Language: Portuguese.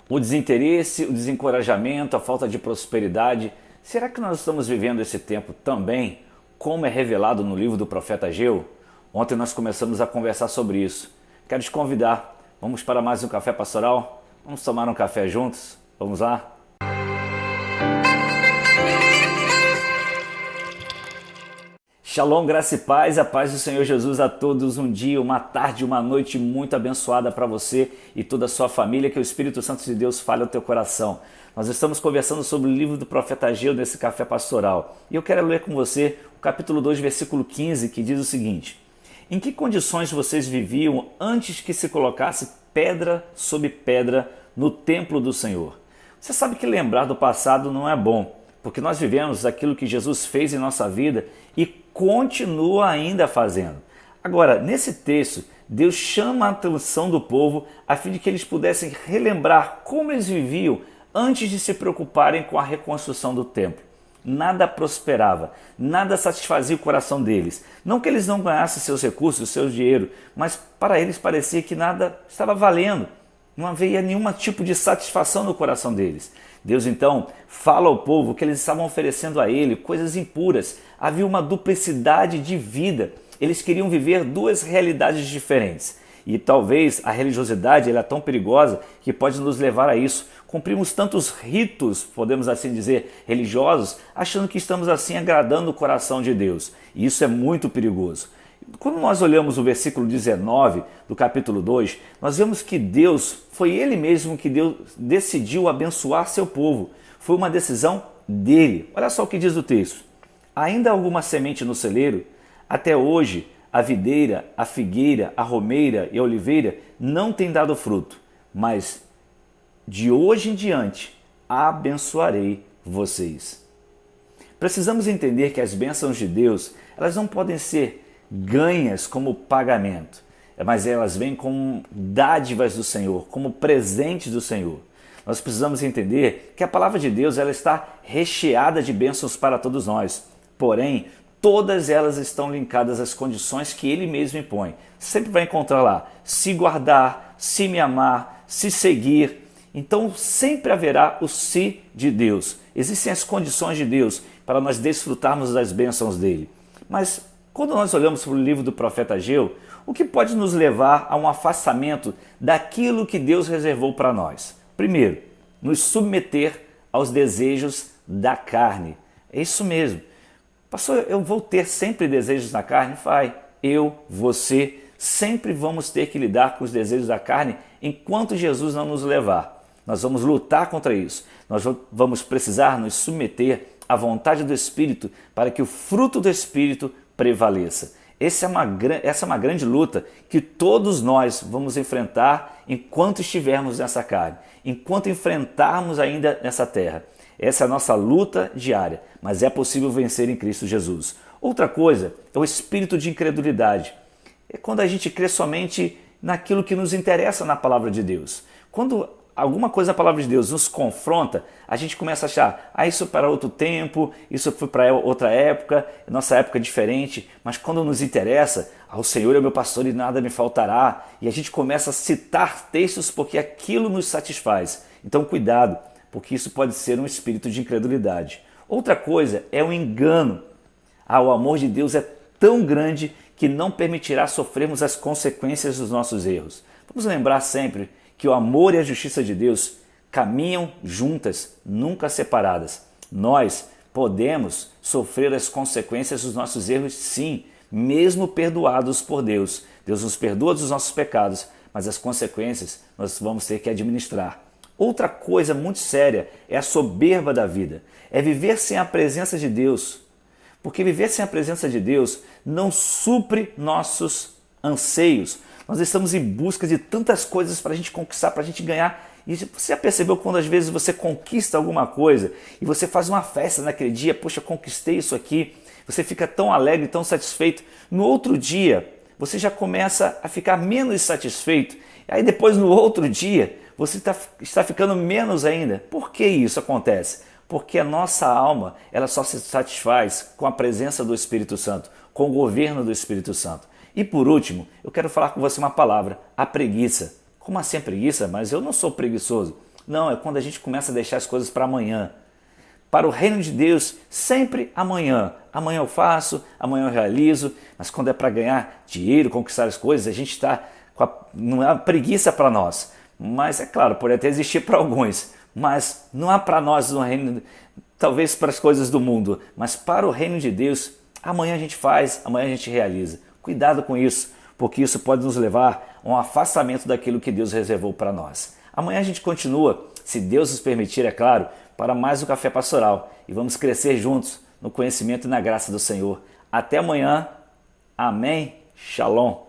O desinteresse, o desencorajamento, a falta de prosperidade. Será que nós estamos vivendo esse tempo também, como é revelado no livro do profeta Ageu? Ontem nós começamos a conversar sobre isso. Quero te convidar. Vamos para mais um café pastoral? Vamos tomar um café juntos? Vamos lá? Shalom, graça e paz, a paz do Senhor Jesus a todos. Um dia, uma tarde, uma noite muito abençoada para você e toda a sua família. Que o Espírito Santo de Deus fale ao teu coração. Nós estamos conversando sobre o livro do profeta Ageu nesse café pastoral. E eu quero ler com você o capítulo 2, versículo 15, que diz o seguinte: em que condições vocês viviam antes que se colocasse pedra sobre pedra no templo do Senhor? Você sabe que lembrar do passado não é bom, porque nós vivemos aquilo que Jesus fez em nossa vida e continua ainda fazendo. Agora, nesse texto, Deus chama a atenção do povo a fim de que eles pudessem relembrar como eles viviam antes de se preocuparem com a reconstrução do templo. Nada prosperava, nada satisfazia o coração deles. Não que eles não ganhassem seus recursos, seu dinheiro, mas para eles parecia que nada estava valendo. Não havia nenhum tipo de satisfação no coração deles. Deus então fala ao povo que eles estavam oferecendo a ele coisas impuras. Havia uma duplicidade de vida. Eles queriam viver duas realidades diferentes. E talvez a religiosidade ela é tão perigosa que pode nos levar a isso. Cumprimos tantos ritos, podemos assim dizer, religiosos, achando que estamos assim agradando o coração de Deus. E isso é muito perigoso. Quando nós olhamos o versículo 19 do capítulo 2, nós vemos que Deus, foi Ele mesmo que Deus decidiu abençoar seu povo. Foi uma decisão dele. Olha só o que diz o texto. Ainda há alguma semente no celeiro? Até hoje, a videira, a figueira, a romeira e a oliveira não têm dado fruto, mas de hoje em diante abençoarei vocês. Precisamos entender que as bênçãos de Deus, elas não podem ser ganhas como pagamento, mas elas vêm como dádivas do Senhor, como presentes do Senhor. Nós precisamos entender que a palavra de Deus ela está recheada de bênçãos para todos nós, porém, todas elas estão linkadas às condições que Ele mesmo impõe. Sempre vai encontrar lá, se guardar, se me amar, se seguir. Então sempre haverá o se de Deus. Existem as condições de Deus para nós desfrutarmos das bênçãos dele. Mas quando nós olhamos para o livro do profeta Ageu, o que pode nos levar a um afastamento daquilo que Deus reservou para nós? Primeiro, nos submeter aos desejos da carne. É isso mesmo. Pastor, eu vou ter sempre desejos da carne? Vai. Eu, você, sempre vamos ter que lidar com os desejos da carne enquanto Jesus não nos levar. Nós vamos lutar contra isso. Nós vamos precisar nos submeter à vontade do Espírito para que o fruto do Espírito prevaleça. Essa é uma grande luta que todos nós vamos enfrentar enquanto estivermos nessa carne, enquanto enfrentarmos ainda nessa terra. Essa é a nossa luta diária, mas é possível vencer em Cristo Jesus. Outra coisa é o espírito de incredulidade. É quando a gente crê somente naquilo que nos interessa na palavra de Deus. Quando alguma coisa da palavra de Deus nos confronta, a gente começa a achar, isso é para outro tempo, isso foi para outra época, nossa época é diferente, mas quando nos interessa, o Senhor é o meu pastor e nada me faltará, e a gente começa a citar textos porque aquilo nos satisfaz. Então cuidado, porque isso pode ser um espírito de incredulidade. Outra coisa é o engano. O amor de Deus é tão grande que não permitirá sofrermos as consequências dos nossos erros. Vamos lembrar sempre que o amor e a justiça de Deus caminham juntas, nunca separadas. Nós podemos sofrer as consequências dos nossos erros, sim, mesmo perdoados por Deus. Deus nos perdoa dos nossos pecados, mas as consequências nós vamos ter que administrar. Outra coisa muito séria é a soberba da vida. É viver sem a presença de Deus. Porque viver sem a presença de Deus não supre nossos anseios. Nós estamos em busca de tantas coisas para a gente conquistar, para a gente ganhar. E você já percebeu quando às vezes você conquista alguma coisa e você faz uma festa naquele dia, poxa, conquistei isso aqui, você fica tão alegre, tão satisfeito. No outro dia, você já começa a ficar menos satisfeito. Aí depois no outro dia, você está ficando menos ainda. Por que isso acontece? Porque a nossa alma ela só se satisfaz com a presença do Espírito Santo, com o governo do Espírito Santo. E por último, eu quero falar com você uma palavra, a preguiça. Como assim a preguiça? Mas eu não sou preguiçoso. Não, é quando a gente começa a deixar as coisas para amanhã. Para o reino de Deus, sempre amanhã. Amanhã eu faço, amanhã eu realizo, mas quando é para ganhar dinheiro, conquistar as coisas, a gente está não é uma preguiça para nós. Mas é claro, pode até existir para alguns, mas não há para nós no reino, talvez para as coisas do mundo, mas para o reino de Deus, amanhã a gente faz, amanhã a gente realiza. Cuidado com isso, porque isso pode nos levar a um afastamento daquilo que Deus reservou para nós. Amanhã a gente continua, se Deus nos permitir, é claro, para mais um Café Pastoral e vamos crescer juntos no conhecimento e na graça do Senhor. Até amanhã. Amém. Shalom.